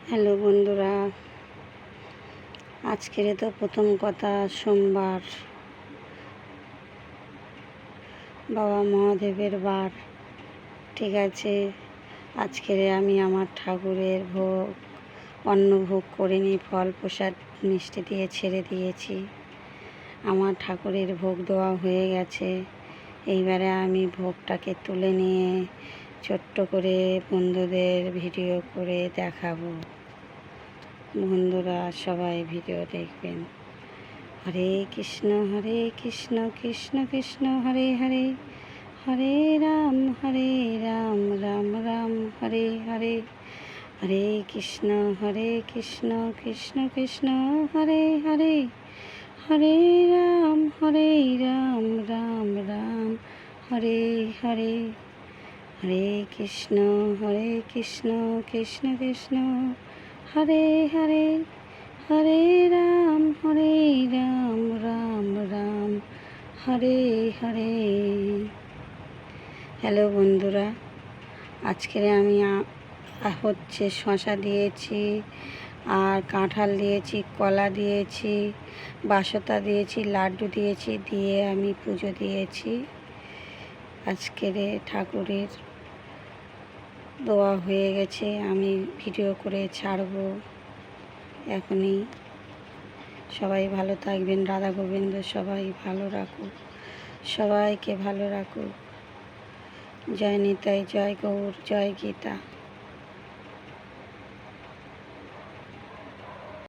Hello বন্ধুরা, আজকের তো প্রথম কথা সোমবার, বাবা মহাদেবের বার। ঠিক আছে, আজকের আমি আমার ঠাকুরের অন্নভোগ করিনি, ফল প্রসাদ মিষ্টি দিয়ে ছেড়ে দিয়েছি। আমার ঠাকুরের ভোগ দেওয়া হয়ে গেছে। এইবারে আমি ভোগটাকে তুলে নিয়ে ছোট্ট করে বন্ধুদের ভিডিও করে দেখাবো। বন্ধুরা সবাই ভিডিও দেখবেন। হরে কৃষ্ণ কৃষ্ণ কৃষ্ণ হরে হরে, হরে রাম রাম রাম হরে হরে। হরে কৃষ্ণ কৃষ্ণ কৃষ্ণ হরে হরে, হরে রাম রাম রাম হরে হরে। হরে কৃষ্ণ কৃষ্ণ কৃষ্ণ হরে হরে, হরে রাম রাম রাম হরে হরে। হ্যালো বন্ধুরা, আজকের আমি হচ্ছে শশা দিয়েছি, আর কাঁঠাল দিয়েছি, কলা দিয়েছি, বাসতা দিয়েছি, লাড্ডু দিয়েছি, দিয়ে আমি পুজো দিয়েছি। আজকের ঠাকুরের দোয়া হয়ে গেছে, আমি ভিডিও করে ছাড়বো এখনই। সবাই ভালো থাকবেন, রাধা গোবিন্দ সবাই ভালো রাখুক, সবাইকে ভালো রাখুক। জয় নিতাই, জয় গৌর, জয় গীতা।